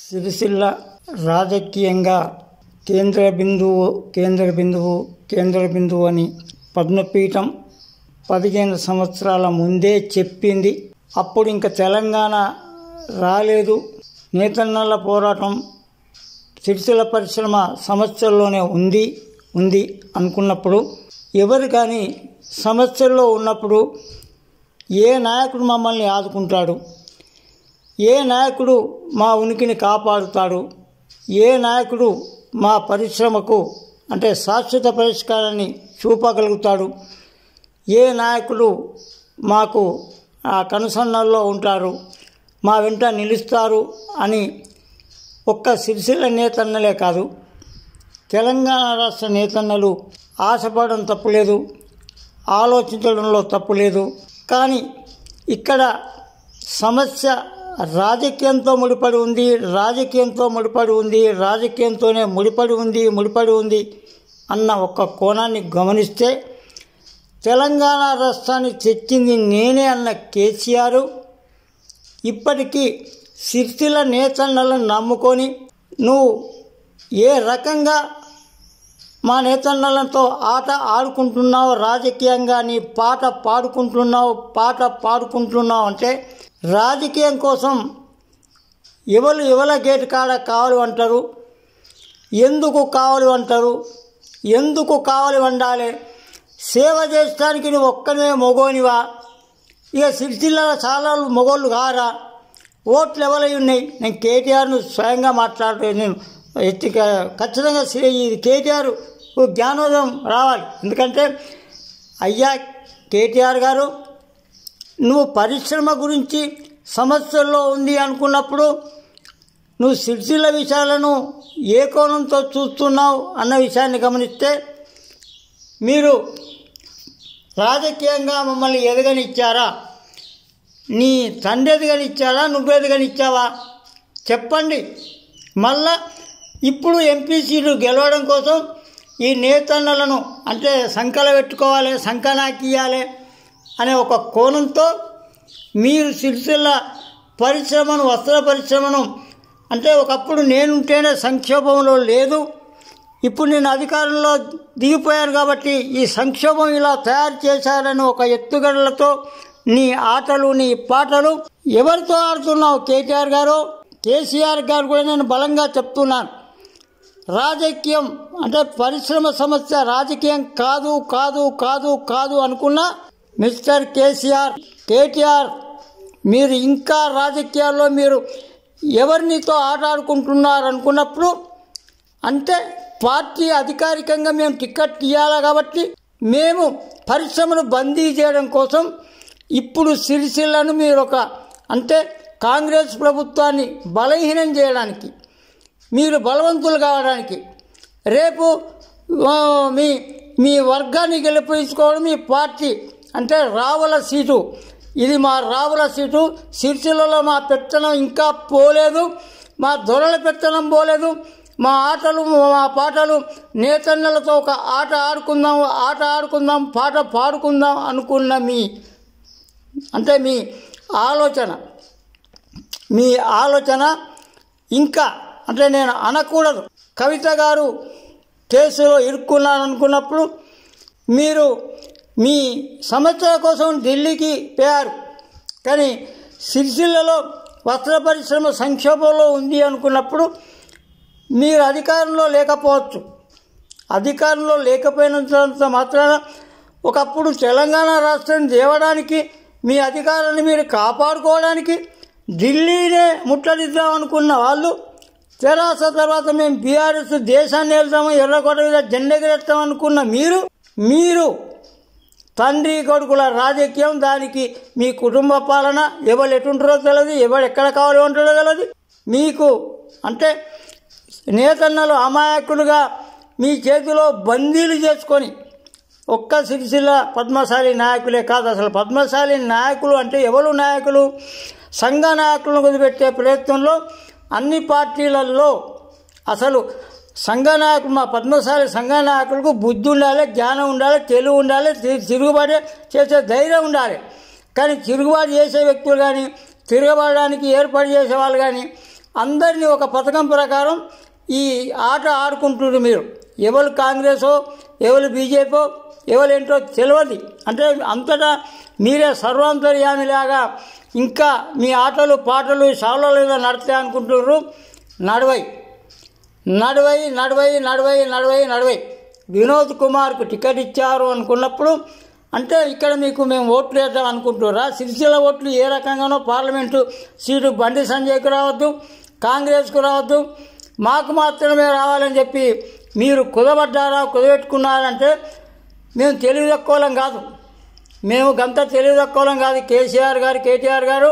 సిరిసిల్ల రాజకీయంగా కేంద్ర బిందువు అని పద్మపీఠం 15 సంవత్సరాల ముందే చెప్పింది. అప్పుడు ఇంకా తెలంగాణ రాలేదు. నేతన్నల పోరాటం సిరిసిల్ల పరిశ్రమ సమస్యల్లోనే ఉంది అనుకున్నప్పుడు ఎవరు కానీ సమస్యల్లో ఉన్నప్పుడు ఏ నాయకుడు మమ్మల్ని ఆదుకుంటాడు, ఏ నాయకుడు మా ఉనికిని కాపాడుతాడు, ఏ నాయకుడు మా పరిశ్రమకు అంటే శాశ్వత పరిష్కారాన్ని చూపగలుగుతాడు, ఏ నాయకుడు మాకు ఆ కనుసన్నల్లో ఉంటారు, మా వెంట నిలుస్తారు అని ఒక్క సిరిసిల్ల నేతన్నలే కాదు, తెలంగాణ రాష్ట్ర నేతన్నలు ఆశపడడం తప్పులేదు, ఆలోచించడంలో తప్పులేదు. కానీ ఇక్కడ సమస్య రాజకీయంతో ముడిపడి ఉంది అన్న ఒక కోణాన్ని గమనిస్తే తెలంగాణ రాష్ట్రాన్ని తెచ్చింది నేనే అన్న కేసీఆర్ ఇప్పటికీ సిరిసిల్ల నేతన్నలను నమ్ముకొని నువ్వు ఏ రకంగా మా నేతన్నలతో ఆట ఆడుకుంటున్నావు, రాజకీయంగా నీ పాట పాడుకుంటున్నావు అంటే రాజకీయం కోసం ఎవల గేటు కాడ కావాలి అంటారు, ఎందుకు కావాలి వండాలి? సేవ చేయడానికి నువ్వు ఒక్కనే మొగోనివా? ఇక సిరిసిల్లలో చాలా మొగోళ్ళు కారా? ఓట్లు ఎవరై ఉన్నాయి? నేను కేటీఆర్ను స్వయంగా నేను ఖచ్చితంగా ఇది కేటీఆర్ జ్ఞానోదయం రావాలి. ఎందుకంటే అయ్యా కేటీఆర్ గారు, నువ్వు పరిశ్రమ గురించి సమస్యల్లో ఉంది అనుకున్నప్పుడు నువ్వు సిరిసిల్ల విషయాలను ఏ కోణంతో చూస్తున్నావు అన్న విషయాన్ని గమనిస్తే మీరు రాజకీయంగా మమ్మల్ని ఎదగనిచ్చారా? నీ తండ్రి ఎదగనిచ్చారా? నువ్వు ఎదగనిచ్చావా? చెప్పండి. మళ్ళా ఇప్పుడు ఎంపీ సీటు గెలవడం కోసం ఈ నేతన్నలను అంటే సంకల పెట్టుకోవాలి, సంకనాకియాలి అనే ఒక కోణంతో మీరు సిరిసిల్ల పరిశ్రమను, వస్త్ర పరిశ్రమను అంటే ఒకప్పుడు నేనుంటేనే సంక్షోభంలో లేదు, ఇప్పుడు నేను అధికారంలో దిగిపోయాను కాబట్టి ఈ సంక్షోభం ఇలా తయారు చేశారని ఒక ఎత్తుగడలతో నీ ఆటలు, నీ పాటలు ఎవరితో ఆడుతున్నావు? కేటీఆర్ గారు, కేసీఆర్ గారు కూడా నేను బలంగా చెప్తున్నాను. రాజకీయం అంటే పరిశ్రమ సమస్య రాజకీయం కాదు అనుకున్న మిస్టర్ కేటీఆర్ మీరు ఇంకా రాజకీయాల్లో మీరు ఎవరినితో ఆట ఆడుకుంటున్నారు అనుకున్నప్పుడు అంటే పార్టీ అధికారికంగా మేము టికెట్ ఇవ్వాలి కాబట్టి మేము పరిశ్రమను బందీ చేయడం కోసం ఇప్పుడు సిరిసిల్లను మీరు అంటే కాంగ్రెస్ ప్రభుత్వాన్ని బలహీనం చేయడానికి, మీరు బలవంతులు కావడానికి, రేపు మీ వర్గాన్ని గెలిపించుకోవడం మీ పార్టీ అంటే రావుల సీటు, ఇది మా రావుల సీటు. సిరిసిల్లలో మా పెత్తనం ఇంకా పోలేదు, మా దొరల పెత్తనం పోలేదు. మా ఆటలు, మా పాటలు నేతన్నలతో ఒక ఆట ఆడుకుందాం, పాట పాడుకుందాం అనుకున్న మీ ఆలోచన ఇంకా అంటే నేను అనకూడదు. కవిత గారు కేసులో ఇరుక్కున్నారనుకున్నప్పుడు మీరు మీ సమస్యల కోసం ఢిల్లీకి పోయారు. కానీ సిరిసిల్లలో వస్త్ర పరిశ్రమ సంక్షోభంలో ఉంది అనుకున్నప్పుడు మీరు అధికారంలో లేకపోవచ్చు. అధికారంలో లేకపోయినంత మాత్రాన ఒకప్పుడు తెలంగాణ రాష్ట్రాన్ని తేవడానికి, మీ అధికారాన్ని మీరు కాపాడుకోవడానికి ఢిల్లీనే ముట్టడిద్దాం అనుకున్న వాళ్ళు తెరాస తర్వాత మేము బీఆర్ఎస్ దేశాన్ని వెళ్తాము, ఎర్రకోట మీద జెండెగరేస్తాం అనుకున్న మీరు తండ్రి కొడుకుల రాజకీయం, దానికి మీ కుటుంబ పాలన, ఎవరు ఎటుంటారో తెలియదు, ఎవరు ఎక్కడ కావాలి ఉంటారో తెలియదు. మీకు అంటే నేతన్నలు అమాయకులుగా మీ చేతిలో బందీలు చేసుకొని ఒక్క సిరిసిల్ల పద్మశాలి నాయకులే కాదు, అసలు పద్మశాలి నాయకులు అంటే ఎవరు నాయకులు? సంఘ నాయకులను కుదిపెట్టే ప్రయత్నంలో అన్ని పార్టీలలో అసలు సంఘ నాయకులు, మా పద్మశాలి సంఘ నాయకులకు బుద్ధి ఉండాలి, జ్ఞానం ఉండాలి, తెలివి ఉండాలి, తిరుగుబాటు చేసే ధైర్యం ఉండాలి. కానీ తిరుగుబాటు చేసే వ్యక్తులు కానీ, తిరగబడడానికి ఏర్పాటు చేసేవాళ్ళు కానీ అందరినీ ఒక పథకం ప్రకారం ఈ ఆట ఆడుకుంటున్నారు. మీరు ఎవరు కాంగ్రెసో ఎవరు బీజేపీ ఎవరేంటో తెలియదు. అంటే అంతటా మీరే సర్వాంతర్యామిలాగా ఇంకా మీ ఆటలు పాటలు షాలలో నడుస్తాయి అనుకుంటున్నారు. నడవై వినోద్ కుమార్కు టికెట్ ఇచ్చారు అనుకున్నప్పుడు అంటే ఇక్కడ మీకు మేము ఓట్లు వేద్దాం అనుకుంటున్నారా? సిరిసిల్ల ఓట్లు ఏ రకంగానో పార్లమెంటు సీటు బండి సంజయ్కు రావద్దు, కాంగ్రెస్కు రావద్దు, మాకు మాత్రమే రావాలని చెప్పి మీరు కుదబెట్టుకున్నారంటే మేము తెలివి తక్కువలం కాదు. మేము గంత తెలివి తక్కువలం కాదు. కేసీఆర్ గారు కేటీఆర్ గారు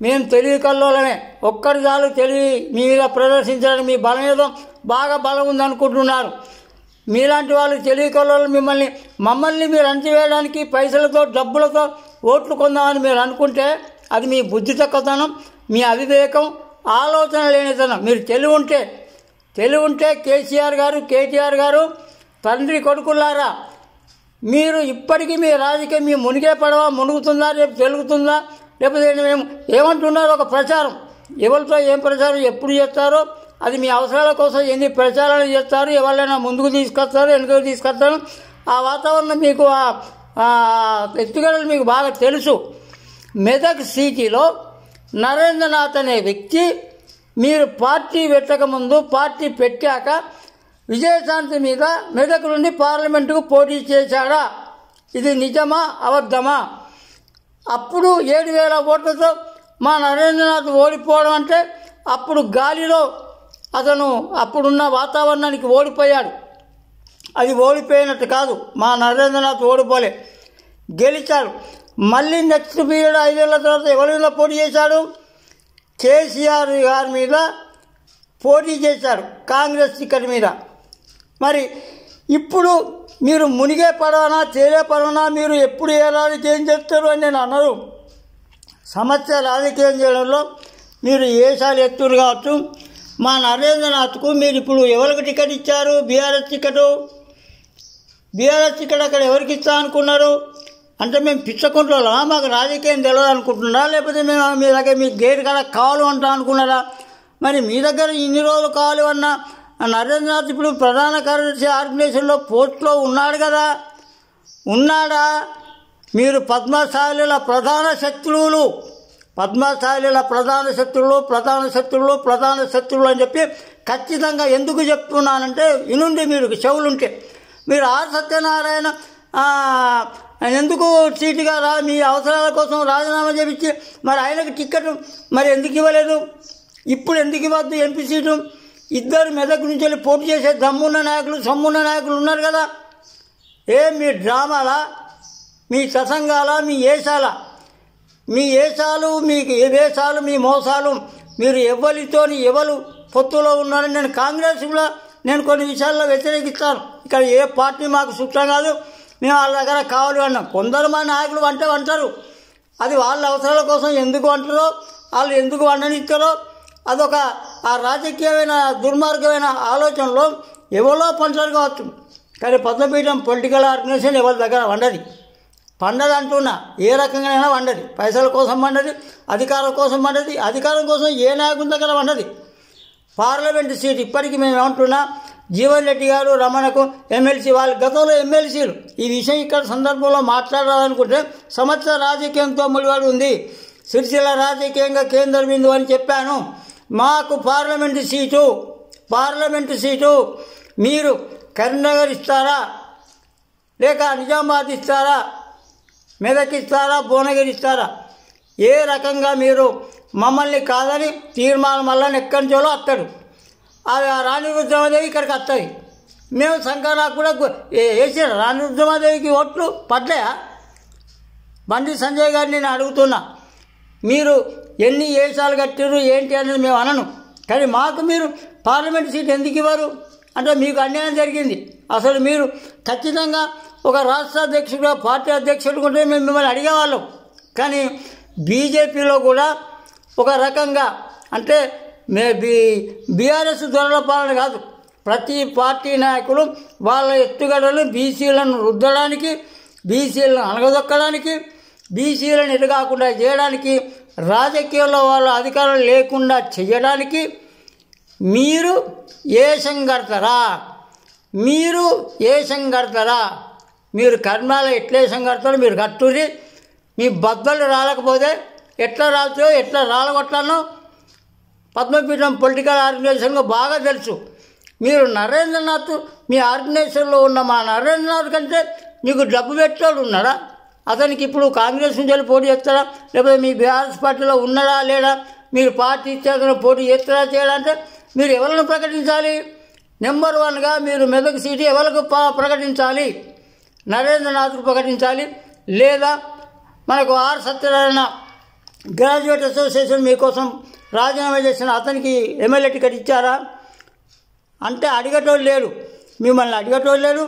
మేము తెలివి కల్లోలమే. ఒక్కరి చాలు తెలివి మీ మీద ప్రదర్శించడానికి మీ బలం ఏదో బాగా బలం ఉందనుకుంటున్నారు. మీలాంటి వాళ్ళు తెలివి కల్లోలు మమ్మల్ని మీరు అంచివేయడానికి పైసలతో డబ్బులతో ఓట్లు కొందామని మీరు అనుకుంటే అది మీ బుద్ధి తక్కువతనం, మీ అవివేకం, ఆలోచన లేనితనం. మీరు తెలివి ఉంటే కేసీఆర్ గారు కేటీఆర్ గారు తండ్రి కొడుకులారా మీరు ఇప్పటికీ మీ రాజకీయం మీ మునిగే పడవ మునుగుతుందా, రేపు తెలుగుతుందా, లేకపోతే మేము ఏమంటున్నారో ఒక ప్రచారం, ఎవరితో ఏం ప్రచారం ఎప్పుడు చేస్తారో అది మీ అవసరాల కోసం ఎన్ని ప్రచారాలు చేస్తారు, ఎవరైనా ముందుకు తీసుకొస్తారు వెనుకకు తీసుకొస్తారు, ఆ వాతావరణం మీకు ఎత్తుగడలు మీకు బాగా తెలుసు. మెదక్ సిటీలో నరేంద్రనాథ్ అనే వ్యక్తి మీరు పార్టీ పెట్టకముందు పార్టీ పెట్టాక విజయశాంతి మీద మెదక్ నుండి పార్లమెంటుకు పోటీ చేశాడా? ఇది నిజమా అబద్ధమా? అప్పుడు 7,000 ఓట్లతో మా నరేంద్రనాథ్ ఓడిపోవడం అంటే అప్పుడు గాలిలో అతను అప్పుడున్న వాతావరణానికి ఓడిపోయాడు. అది ఓడిపోయినట్టు కాదు. మా నరేంద్రనాథ్ ఓడిపోలే, గెలిచాడు. మళ్ళీ నెక్స్ట్ పీరియడ్ 5 ఏళ్ల తర్వాత ఎవరి మీద పోటీ చేశాడు? కేసీఆర్ గారి మీద పోటీ చేశాడు, కాంగ్రెస్ టికెట్ మీద. మరి ఇప్పుడు మీరు మునిగే పడవనా తేలే పడవనా, మీరు ఎప్పుడు ఏ రాజకీయం చేస్తారు అని నేను అన్నారు. సమస్య రాజకీయం చేయడంలో మీరు ఏసాలు ఎత్తురు కావచ్చు. మా నరేంద్రనాథ్కు మీరు ఇప్పుడు ఎవరికి టికెట్ ఇచ్చారు? బీఆర్ఎస్ టికెట్ అక్కడ ఎవరికి ఇస్తా అనుకున్నారు? అంటే మేము పిచ్చకుంటున్నామా? మాకు రాజకీయం తెలియదు అనుకుంటున్నారా? లేకపోతే మేము మీ దగ్గర మీకు గేట్ కాడ కావాలి అంటా అనుకున్నారా? మరి మీ దగ్గర ఇన్ని రోజులు కావాలి అన్న నరేంద్రనాథ్ ఇప్పుడు ప్రధాన కార్యదర్శి ఆర్గనైజేషన్లో పోస్ట్లో ఉన్నాడు కదా, ఉన్నాడా? మీరు పద్మశాలిల ప్రధాన శత్రువులు అని చెప్పి ఖచ్చితంగా ఎందుకు చెప్తున్నానంటే వినుండి, మీరు చెవులుంటే. మీరు ఆర్ సత్యనారాయణ ఎందుకు సీటుగా మీ అవసరాల కోసం రాజీనామా చేయించి మరి ఆయనకు టికెట్ మరి ఎందుకు ఇవ్వలేదు? ఇప్పుడు ఎందుకు ఇవ్వద్దు ఎంపీ సీటు? ఇద్దరు మెదక్ నుంచి వెళ్ళి పోటీ చేసే దమ్మున్న నాయకులు సొమ్మున్న నాయకులు ఉన్నారు కదా. మీ డ్రామాలా, మీ ససంగాలా, మీ ఏషాలు, మీ మోసాలు, మీరు ఎవరు పొత్తులో ఉన్నారని నేను కాంగ్రెస్ కూడా నేను కొన్ని విషయాల్లో వ్యతిరేకిస్తాను. ఇక్కడ ఏ పార్టీ మాకు సుష్టం కాదు, మేము వాళ్ళ దగ్గర కావాలి అన్నాం. కొందరు మా నాయకులు అంటారు, అది వాళ్ళ అవసరాల కోసం ఎందుకు అంటారో, వాళ్ళు ఎందుకు వండనిస్తారో అదొక ఆ రాజకీయమైన దుర్మార్గమైన ఆలోచనలో ఎవరో పంటారు కావచ్చు. కానీ పద్మపీఠం పొలిటికల్ ఆర్గనైజేషన్ ఎవరి దగ్గర పండదు అంటున్నా. ఏ రకంగానైనా వండది, పైసల కోసం వండది, అధికారం కోసం వండది, అధికారం కోసం ఏ నాయకుని దగ్గర వండది. పార్లమెంటు సీట్ ఇప్పటికీ మేము ఏమంటున్నా, జీవన్ రెడ్డి గారు రమణకు ఎమ్మెల్సీ, వాళ్ళు గతంలో ఎమ్మెల్సీలు. ఈ విషయం ఇక్కడ సందర్భంలో మాట్లాడాలనుకుంటే సంవత్సర రాజకీయంతో ముడిపడి ఉంది. సిరిసిల్ల రాజకీయంగా కేంద్ర బిందువు అని చెప్పాను. మాకు పార్లమెంటు సీటు మీరు కరీంనగర్ ఇస్తారా, లేక నిజామాబాద్ ఇస్తారా, మెదక్ ఇస్తారా, భువనగిరి ఇస్తారా? ఏ రకంగా మీరు మమ్మల్ని కాదని తీర్మానం వల్ల ఎక్కడి నుంచో వస్తాడు. అది రాణి రుద్రమాదేవి ఇక్కడికి వస్తుంది. మేము సంఘాలకు కూడా వేసిన రాణి రుద్రమాదేవికి ఓట్లు పడ్డాయా? బండి సంజయ్ గారిని నేను అడుగుతున్నా, మీరు ఎన్ని ఏసాలు కట్టారు ఏంటి అనేది మేము అనను. కానీ మాకు మీరు పార్లమెంట్ సీట్ ఎందుకు ఇవ్వరు అంటే మీకు అన్యాయం జరిగింది. అసలు మీరు ఖచ్చితంగా ఒక రాష్ట్ర అధ్యక్షుడుగా పార్టీ అధ్యక్షుడు ఉంటే మేము మిమ్మల్ని అడిగేవాళ్ళం. కానీ బీజేపీలో కూడా ఒక రకంగా అంటే బీఆర్ఎస్ దొరల పాలన కాదు, ప్రతి పార్టీ నాయకులు వాళ్ళ ఎత్తుగడలు బీసీలను రుద్దడానికి, బీసీలను అణగదొక్కడానికి, బీసీలను ఎటు కాకుండా చేయడానికి రాజకీయాల్లో వాళ్ళ అధికారం లేకుండా చేయడానికి మీరు ఏషం కడతారా? మీరు కర్మాల ఎట్లేసం కడతారో మీరు కట్టుర్రి. మీ బద్దలు రాలేకపోతే ఎట్లా రాలుతాయో ఎట్లా రాలగొట్టానో పద్మపీఠం పొలిటికల్ ఆర్గనైజేషన్లో బాగా తెలుసు. మీరు నరేంద్రనాథ్ మీ ఆర్గనైజేషన్లో ఉన్న మా నరేంద్రనాథ్ కంటే మీకు డబ్బు పెట్టాడు ఉన్నాడా? అతనికి ఇప్పుడు కాంగ్రెస్ నుంచి వెళ్ళి పోటీ చేస్తాడా? లేకపోతే మీ బీఆర్ఎస్ పార్టీలో ఉన్నాడా లేడా? మీరు పార్టీ ఇచ్చాక పోటీ చేస్తారా చేయాలంటే మీరు ఎవరిని ప్రకటించాలి? నెంబర్ 1గా మీరు మెదక్ సీటు ఎవరికి ప్రకటించాలి? నరేంద్రనాథ్కు ప్రకటించాలి. లేదా మనకు ఆర్ సత్యనారాయణ గ్రాడ్యుయేట్ అసోసియేషన్ మీకోసం రాజీనామా చేసిన అతనికి ఎమ్మెల్యే టికెట్ ఇచ్చారా అంటే అడిగేటోళ్ళు లేరు. మిమ్మల్ని అడిగేటోళ్ళు లేరు,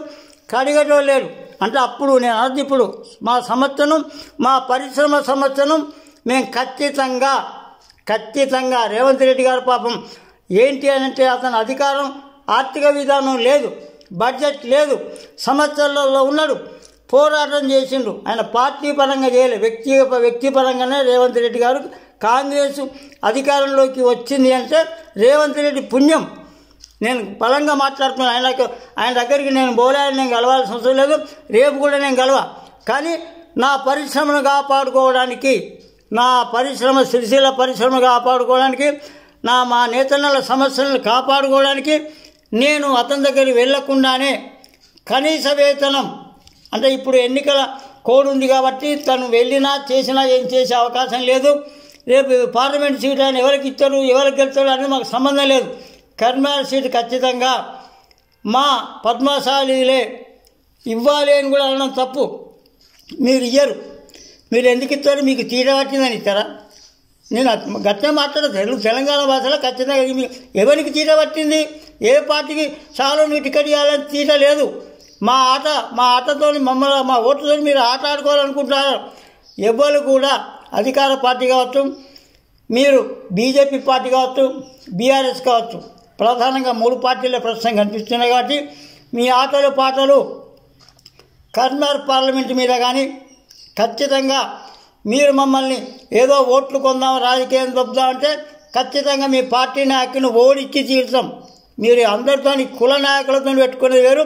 కడిగేటోళ్ళు లేరు. అంటే అప్పుడు నేను అన్నది ఇప్పుడు మా సంస్థను, మా పరిశ్రమ సంస్థను మేము ఖచ్చితంగా రేవంత్ రెడ్డి గారు పాపం ఏంటి అని అంటే అతని అధికారం, ఆర్థిక విధానం లేదు, బడ్జెట్ లేదు, సమస్యలలో ఉన్నాడు, పోరాటం చేసిండు. ఆయన పార్టీ పరంగా చేయలేదు, వ్యక్తిపరంగానే రేవంత్ రెడ్డి గారు కాంగ్రెస్ అధికారంలోకి వచ్చింది అంటే రేవంత్ రెడ్డి పుణ్యం. నేను బలంగా మాట్లాడుతున్నాను. ఆయన దగ్గరికి నేను పోలేని, నేను కలవాల్సిన అవసరం లేదు, రేపు కూడా నేను కలవా. కానీ నా పరిశ్రమను కాపాడుకోవడానికి, నా పరిశ్రమ సిరిసిల్ల పరిశ్రమ కాపాడుకోవడానికి, మా నేతన్నల సమస్యలను కాపాడుకోవడానికి నేను అతని దగ్గరికి వెళ్లకుండానే కనీస వేతనం అంటే ఇప్పుడు ఎన్నికల కోడ్ ఉంది కాబట్టి తను వెళ్ళినా చేసినా ఏం చేసే అవకాశం లేదు. రేపు పార్లమెంట్ సీట్ ఆయన ఎవరికి ఇస్తారు, ఎవరికి గెలుస్తాడు అనేది మాకు సంబంధం లేదు. కర్మాల సీటు ఖచ్చితంగా మా పద్మశాలీలే ఇవ్వాలి అని కూడా అనడం తప్పు. మీరు ఇయ్యరు. మీరు ఎందుకు ఇస్తారు? మీకు తీట పట్టిందని ఇస్తారా? నేను గట్టిగా మాట్లాడదు. తెలంగాణ భాషలో ఖచ్చితంగా ఎవరికి తీట పట్టింది? ఏ పార్టీకి చాలా మీకు టికెట్ ఇవ్వాలని తీట లేదు. మా ఆటతో మమ్మల్ని, మా ఓట్లతో మీరు ఆట ఆడుకోవాలనుకుంటున్నారు. ఎవరు కూడా అధికార పార్టీ కావచ్చు, మీరు బీజేపీ పార్టీ కావచ్చు, బీఆర్ఎస్ కావచ్చు, ప్రధానంగా 3 పార్టీల ప్రస్తుతం కనిపిస్తున్నాయి. కాబట్టి మీ ఆటలు పాటలు కర్నూలు పార్లమెంట్ మీద కానీ ఖచ్చితంగా మీరు మమ్మల్ని ఏదో ఓట్లు కొందాం, రాజకీయం దొబ్బుదాం అంటే ఖచ్చితంగా మీ పార్టీ నాయకుని ఓడిచ్చి తీర్చాం. మీరు అందరితో కుల నాయకులతో పెట్టుకునే వేరు,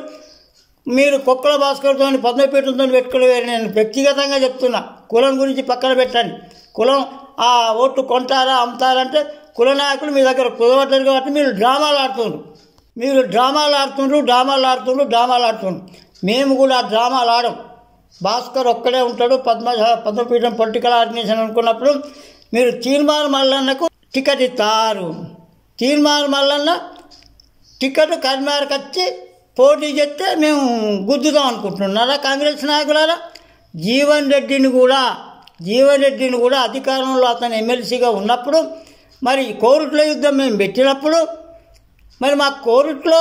మీరు కుక్కల భాస్కర్తో పద్మపీఠంతో పెట్టుకునే వేరు. నేను వ్యక్తిగతంగా చెప్తున్నా, కులం గురించి పక్కన పెట్టండి. కులం ఆ ఓట్లు కొంటారా అమ్ముతారంటే కుల నాయకులు మీ దగ్గర కుదవట్లేదు కాబట్టి మీరు డ్రామాలు ఆడుతుండ్రు. మేము కూడా డ్రామాలు ఆడం. భాస్కర్ ఒక్కడే ఉంటాడు, పద్మపీఠం పొలిటికల్ ఆర్గనైజేషన్ అనుకున్నప్పుడు మీరు తీర్మాన మల్లన్నకు టికెట్ ఇస్తారు. తీర్మాన మల్లన్న టికెట్ కర్మారకు వచ్చి పోటీ చేస్తే మేము గుద్దుదాం అనుకుంటున్నారా కాంగ్రెస్ నాయకులారా? జీవన్ రెడ్డిని కూడా అధికారంలో అతను ఎమ్మెల్సీగా ఉన్నప్పుడు మరి కోరుట్ల యుద్ధం మేము పెట్టినప్పుడు మరి మా కోరుట్లో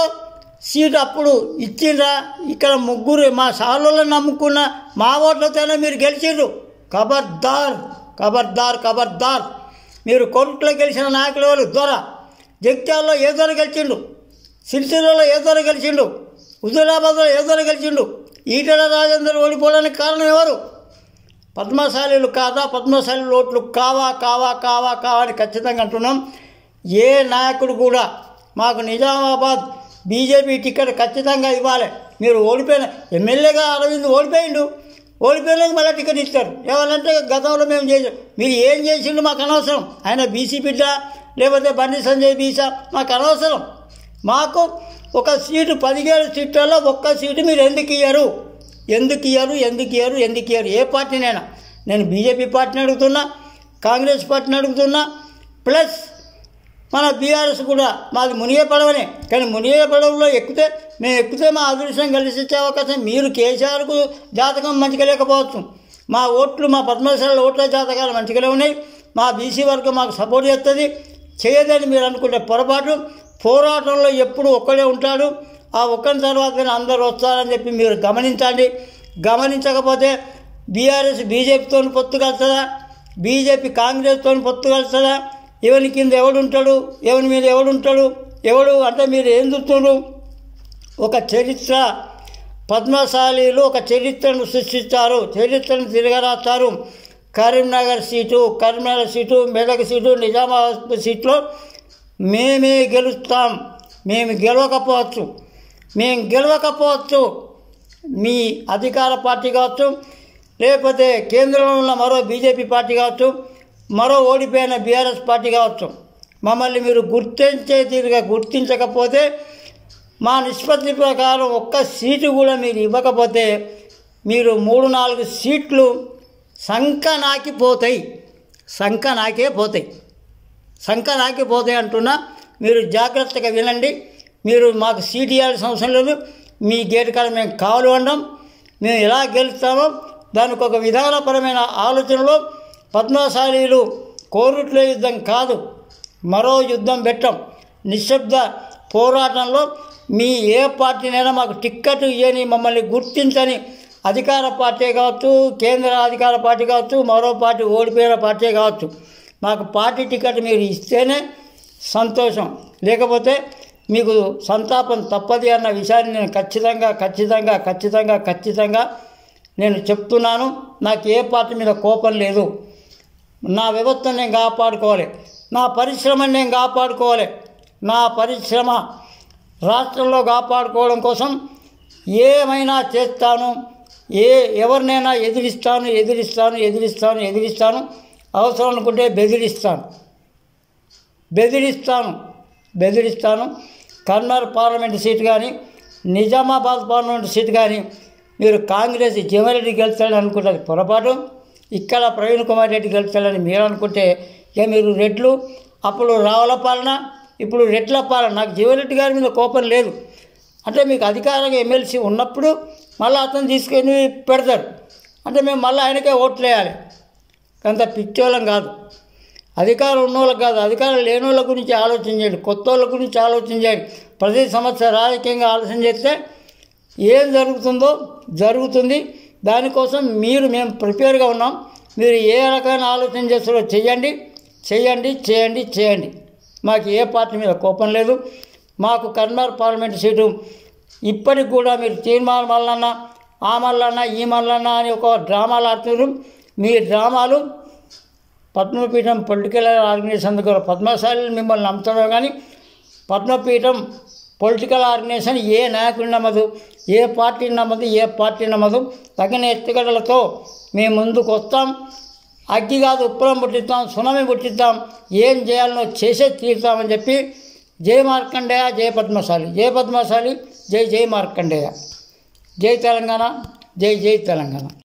సీటు అప్పుడు ఇచ్చిండ్రా? ఇక్కడ 3 మా సార్లలో నమ్ముకున్న మా ఓట్లతోనే మీరు గెలిచిండ్రు. ఖబర్దార్. మీరు కోరుట్లో గెలిచిన నాయకులు ఎవరు? దొర. జగిత్యాలలో ఏ దొర గెలిచిండు? సిరిసిల్లలో ఏ దొర గెలిచిండు? హుజూరాబాద్లో ఏ దొర గెలిచిండు? ఈటెల రాజేందర్ ఓడిపోవడానికి కారణం ఎవరు? పద్మశాలీలు కాదా? పద్మశాలీలు ఓట్లు కావా అని ఖచ్చితంగా అంటున్నాం. ఏ నాయకుడు కూడా మాకు నిజామాబాద్ బీజేపీ టికెట్ ఖచ్చితంగా ఇవ్వాలి. మీరు ఓడిపోయిన ఎమ్మెల్యేగా అరవింద్ ఓడిపోయినాక మళ్ళీ టికెట్ ఇస్తారు. ఏమనంటే గతంలో మేము చేసాం, మీరు ఏం చేసిండు మాకు అనవసరం. ఆయన బీసీ బిడ్డ లేకపోతే బండి సంజయ్ బీసా మాకు అనవసరం. మాకు ఒక సీటు 17 సీట్లలో 1 సీటు మీరు ఎందుకు ఇయ్యరు? ఏ పార్టీనైనా, నేను బీజేపీ పార్టీని అడుగుతున్నా, కాంగ్రెస్ పార్టీని అడుగుతున్నా, ప్లస్ మన బీఆర్ఎస్ కూడా. మాది మునిగే పడవనే, కానీ మునిగే పడవలో ఎక్కితే మా అదృష్టం కలిసి ఇచ్చే అవకాశం. మీరు కేసీఆర్కు జాతకం మంచిగా లేకపోవచ్చు, మా ఓట్లు, మా పద్మశాల ఓట్ల జాతకాలు మంచిగానే ఉన్నాయి. మా బీసీ వర్గం మాకు సపోర్ట్ చేస్తుంది. చేయదని మీరు అనుకుంటే పొరపాటు. పోరాటంలో ఎప్పుడు ఒక్కడే ఉంటాడు. ఆ ఒక్కని తర్వాతనే అందరూ వస్తారని చెప్పి మీరు గమనించండి. గమనించకపోతే బీఆర్ఎస్ బీజేపీతో పొత్తు కలుస్తుందా? బీజేపీ కాంగ్రెస్తో పొత్తు కలుస్తుందా? ఎవరి కింద ఎవడుంటాడు, ఎవరి మీద ఎవడు అంటే మీరు ఏం చూస్తున్నారు? ఒక చరిత్ర, పద్మశాలీలు ఒక చరిత్రను సృష్టిస్తారు, చరిత్రను తిరగరాస్తారు. కరీంనగర్ సీటు, మెదక్ సీటు, నిజామాబాద్ సీట్లో మేమే గెలుస్తాం. మేము గెలవకపోవచ్చు, మీ అధికార పార్టీ కావచ్చు, లేకపోతే కేంద్రంలో ఉన్న మరో బీజేపీ పార్టీ కావచ్చు, మరో ఓడిపోయిన బీఆర్ఎస్ పార్టీ కావచ్చు. మమ్మల్ని మీరు గుర్తించే తీరుగా గుర్తించకపోతే, మా నిష్పత్తి ప్రకారం ఒక్క సీటు కూడా మీరు ఇవ్వకపోతే మీరు 3-4 సీట్లు సంక నాకే పోతాయి అంటున్నా. మీరు జాగ్రత్తగా వినండి. మీరు మాకు సీటు ఇవ్వాల్సిన అవసరం లేదు. మీ గేటు కాడ మేము కావాలి అన్నాం. మేము ఎలా గెలుస్తామో దానికి ఒక విధానపరమైన ఆలోచనలో పద్మశాలీలు కోరుట్ల యుద్ధం కాదు, మరో యుద్ధం పెట్టాం. నిశ్శబ్ద పోరాటంలో మీ ఏ పార్టీనైనా మాకు టిక్కెట్ ఇవ్వని, మమ్మల్ని గుర్తించని అధికార పార్టీ కావచ్చు, కేంద్ర అధికార పార్టీ కావచ్చు, మరో పార్టీ ఓడిపోయిన పార్టీ కావచ్చు, మాకు పార్టీ టికెట్ మీరు ఇస్తేనే సంతోషం, లేకపోతే మీకు సంతాపం తప్పది అన్న విషయాన్ని నేను ఖచ్చితంగా నేను చెప్తున్నాను. నాకు ఏ పార్టీ మీద కోపం లేదు. నా వ్యవస్థను నేను కాపాడుకోవాలి, నా పరిశ్రమను నేను కాపాడుకోవాలి. నా పరిశ్రమ రాష్ట్రంలో కాపాడుకోవడం కోసం ఏమైనా చేస్తాను, ఎవరినైనా ఎదిరిస్తాను. అవసరం అనుకుంటే బెదిరిస్తాను. కర్నూలు పార్లమెంటు సీటు కానీ, నిజామాబాద్ పార్లమెంటు సీటు కానీ మీరు కాంగ్రెస్ జమరెడ్డి గెలుస్తాడని అనుకుంటుంది పొరపాటు. ఇక్కడ ప్రవీణ్ కుమార్ రెడ్డి గెలుస్తాడని మీరు అనుకుంటే మీరు రెడ్లు. అప్పుడు రావుల పాలన, ఇప్పుడు రెడ్ల పాలన. నాకు జీవరెడ్డి గారి మీద కోపం లేదు. అంటే మీకు అధికారంగా ఎమ్మెల్సీ ఉన్నప్పుడు మళ్ళీ అతను తీసుకొని పెడతారు. అంటే మేము మళ్ళీ ఆయనకే ఓట్లు వేయాలి. అంత పిచ్చోళ్ళం కాదు. అధికారం ఉన్నోళ్ళకి కాదు, అధికారం లేని వాళ్ళ గురించి ఆలోచన చేయండి, కొత్త వాళ్ళ గురించి ఆలోచన చేయండి. ప్రతి సంవత్సరం రాజకీయంగా ఆలోచన చేస్తే ఏం జరుగుతుంది. దానికోసం మేము ప్రిపేర్గా ఉన్నాం. మీరు ఏ రకమైన ఆలోచన చేస్తారో చేయండి. మాకు ఏ పార్టీ మీద కోపం లేదు. మాకు కర్నూలు పార్లమెంటు సీటు ఇప్పటికి కూడా మీరు తీర్మానం మల్లన్న, ఆ మల్లన్న, ఈ మల్లన్న అని ఒక డ్రామాలు ఆడుతున్నారు. మీ డ్రామాలు పద్మపీఠం పొలిటికల్ ఆర్గనైజేషన్ దగ్గర పద్మశాలీలు మిమ్మల్ని నమ్ముతారో కానీ పద్మపీఠం పొలిటికల్ ఆర్గనైజేషన్ ఏ నాయకుడిని నమ్మదు, ఏ పార్టీ నమ్మదు. తగిన ఎత్తుగడలతో మేము ముందుకు వస్తాం. అగ్గి కాదు ఉప్పురం పుట్టిస్తాం, సునామీ పుట్టిస్తాం, ఏం చేయాలనో చేసే తీరుతామని చెప్పి జై మార్కండేయ, జై పద్మశాలి, జై మార్కండేయ, జై తెలంగాణ, జై తెలంగాణ.